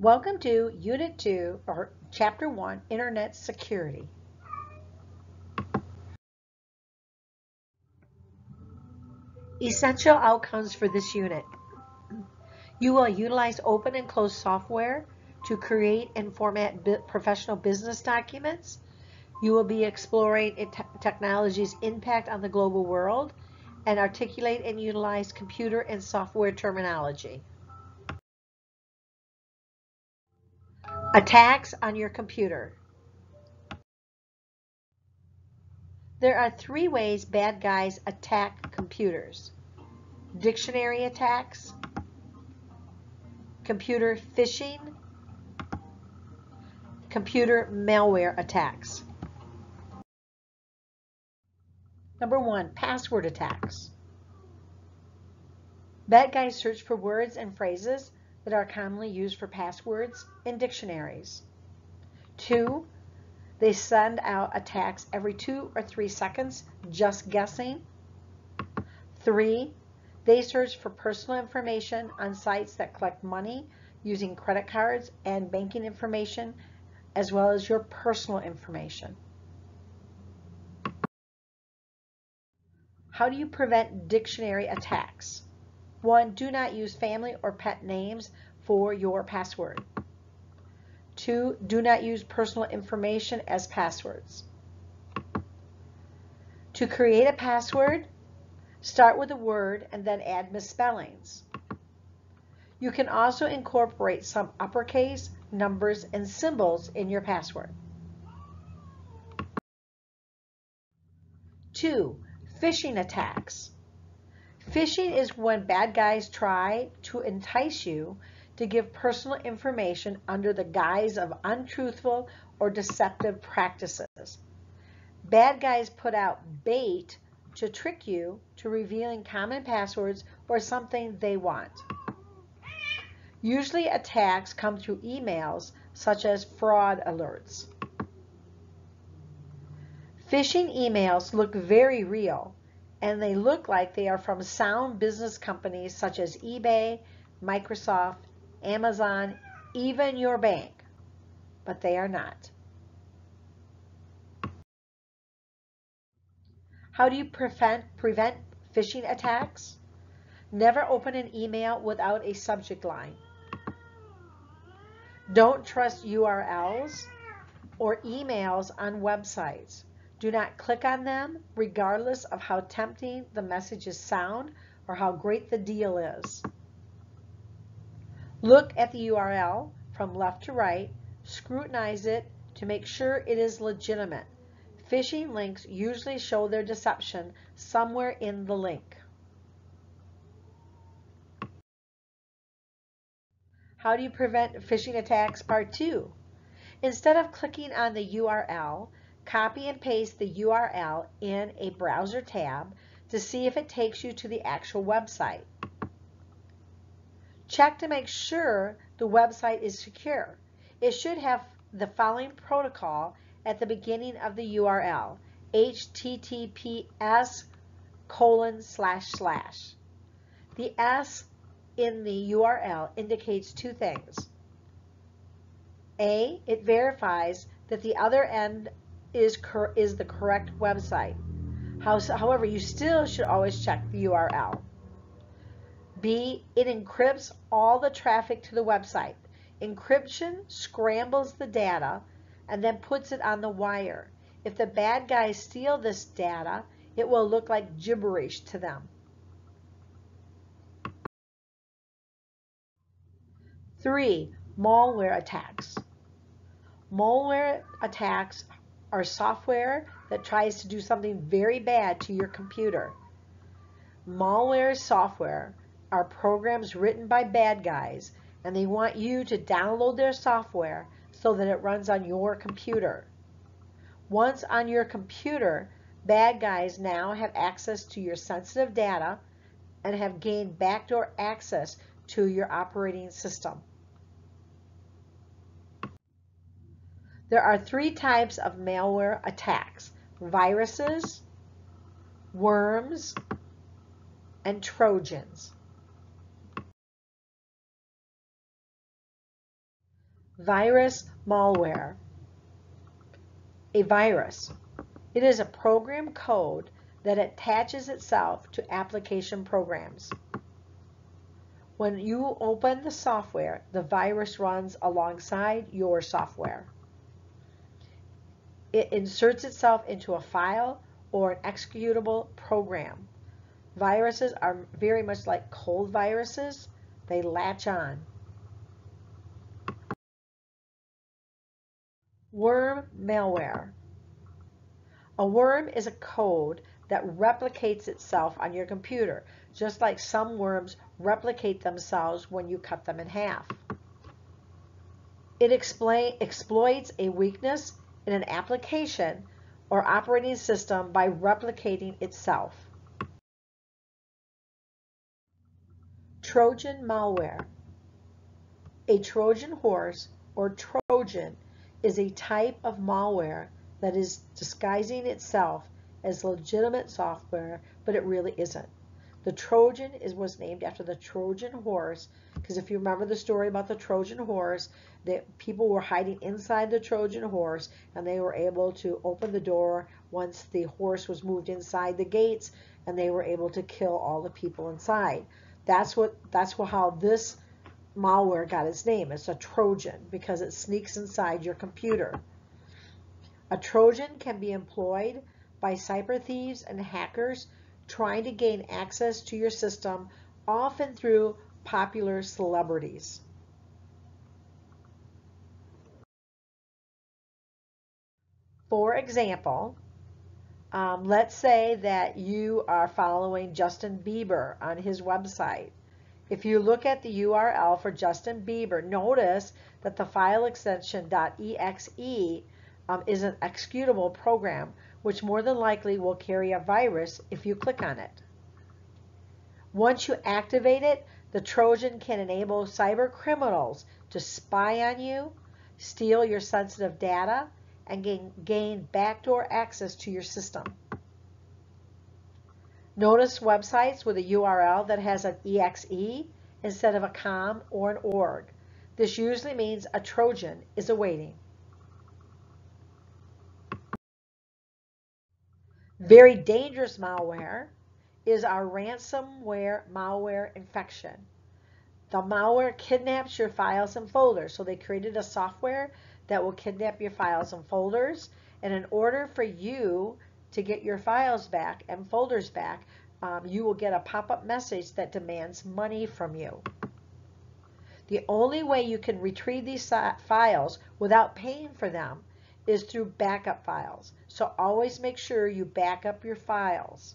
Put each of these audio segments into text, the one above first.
Welcome to Unit 2, or Chapter 1, Internet Security. Essential outcomes for this unit. You will utilize open and closed software to create and format professional business documents. You will be exploring technology's impact on the global world and articulate and utilize computer and software terminology. Attacks on your computer. There are three ways bad guys attack computers: dictionary attacks, computer phishing, computer malware attacks. Number 1, password attacks. Bad guys search for words and phrases that are commonly used for passwords in dictionaries. 2, they send out attacks every 2 or 3 seconds, just guessing. 3, they search for personal information on sites that collect money using credit cards and banking information, as well as your personal information. How do you prevent dictionary attacks? 1, do not use family or pet names for your password. 2, do not use personal information as passwords. To create a password, start with a word and then add misspellings. You can also incorporate some uppercase, numbers, and symbols in your password. 2, phishing attacks. Phishing is when bad guys try to entice you to give personal information under the guise of untruthful or deceptive practices. Bad guys put out bait to trick you to revealing common passwords or something they want. Usually attacks come through emails, such as fraud alerts. Phishing emails look very real, and they look like they are from sound business companies such as eBay, Microsoft, Amazon, even your bank, but they are not. How do you prevent phishing attacks? Never open an email without a subject line. Don't trust URLs or emails on websites. Do not click on them, regardless of how tempting the messages sound or how great the deal is. Look at the URL from left to right, scrutinize it to make sure it is legitimate. Phishing links usually show their deception somewhere in the link. How do you prevent phishing attacks? Part 2. Instead of clicking on the URL, copy and paste the URL in a browser tab to see if it takes you to the actual website. Check to make sure the website is secure. It should have the following protocol at the beginning of the URL: https:// The S in the URL indicates two things. A, it verifies that the other end is the correct website. However, you still should always check the URL. B, it encrypts all the traffic to the website. Encryption scrambles the data and then puts it on the wire. If the bad guys steal this data, it will look like gibberish to them. 3, malware attacks. Malware attacks are software that tries to do something very bad to your computer. Malware software are programs written by bad guys, and they want you to download their software so that it runs on your computer. Once on your computer, bad guys now have access to your sensitive data and have gained backdoor access to your operating system. There are 3 types of malware attacks: viruses, worms, and Trojans. Virus malware. A virus. It is a program code that attaches itself to application programs. When you open the software, the virus runs alongside your software. It inserts itself into a file or an executable program. Viruses are very much like cold viruses. They latch on. Worm malware. A worm is a code that replicates itself on your computer, just like some worms replicate themselves when you cut them in half. It exploits a weakness in an application or operating system by replicating itself. Trojan malware. A Trojan horse or Trojan is a type of malware that is disguising itself as legitimate software, but it really isn't. The Trojan was named after the Trojan horse, because if you remember the story about the Trojan horse, that people were hiding inside the Trojan horse, and they were able to open the door once the horse was moved inside the gates, and they were able to kill all the people inside. That's how this malware got its name. It's a Trojan because it sneaks inside your computer. A Trojan can be employed by cyber thieves and hackers trying to gain access to your system, often through popular celebrities. For example, let's say that you are following Justin Bieber on his website. If you look at the URL for Justin Bieber, notice that the file extension .exe is an executable program, which more than likely will carry a virus if you click on it. Once you activate it, the Trojan can enable cyber criminals to spy on you, steal your sensitive data, and gain backdoor access to your system. Notice websites with a URL that has an exe instead of a com or an org. This usually means a Trojan is awaiting. Very dangerous malware is our ransomware malware infection. The malware kidnaps your files and folders. So they created a software that will kidnap your files and folders. And in order for you to get your files back and folders back, you will get a pop-up message that demands money from you. The only way you can retrieve these files without paying for them is through backup files. So always make sure you back up your files.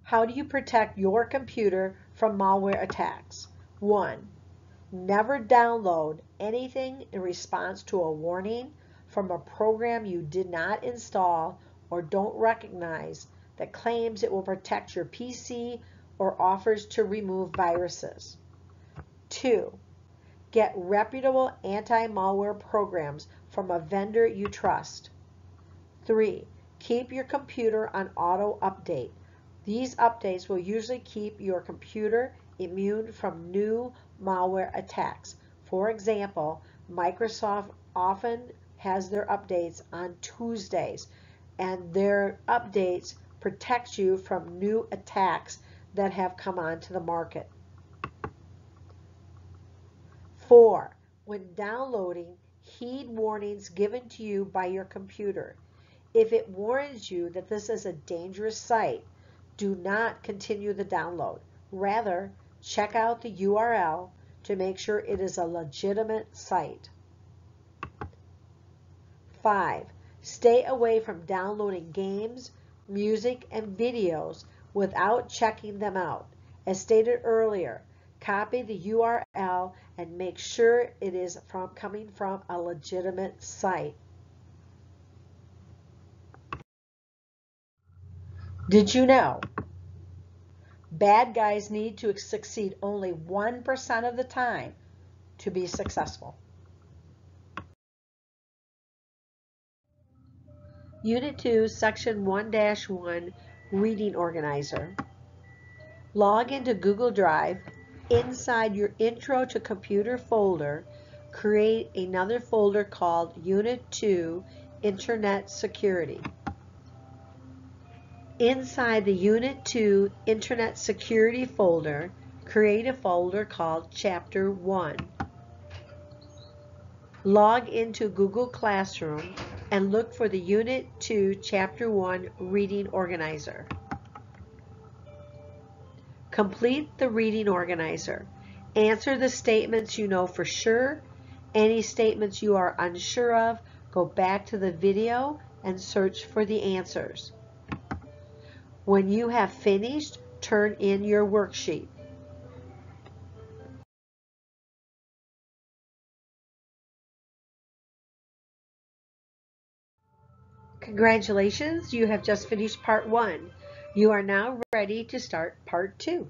How do you protect your computer from malware attacks? 1. Never download anything in response to a warning from a program you did not install or don't recognize that claims it will protect your PC or offers to remove viruses. 2. Get reputable anti-malware programs from a vendor you trust. 3. Keep your computer on auto update. These updates will usually keep your computer immune from new malware attacks. For example, Microsoft often has their updates on Tuesdays, and their updates protect you from new attacks that have come onto the market. 4. When downloading, heed warnings given to you by your computer. If it warns you that this is a dangerous site, do not continue the download. Rather, check out the URL to make sure it is a legitimate site. 5. Stay away from downloading games, music, and videos without checking them out. As stated earlier, copy the URL and make sure it is coming from a legitimate site. Did you know? Bad guys need to succeed only 1% of the time to be successful. Unit 2, Section 1-1, Reading Organizer. Log into Google Drive Inside your Intro to Computer folder, create another folder called Unit 2 Internet Security. Inside the Unit 2 Internet Security folder, create a folder called Chapter 1. Log into Google Classroom and look for the Unit 2 Chapter 1 Reading Organizer. Complete the reading organizer. Answer the statements you know for sure. Any statements you are unsure of, go back to the video and search for the answers. When you have finished, turn in your worksheet. Congratulations, you have just finished part 1. You are now ready to start part 2.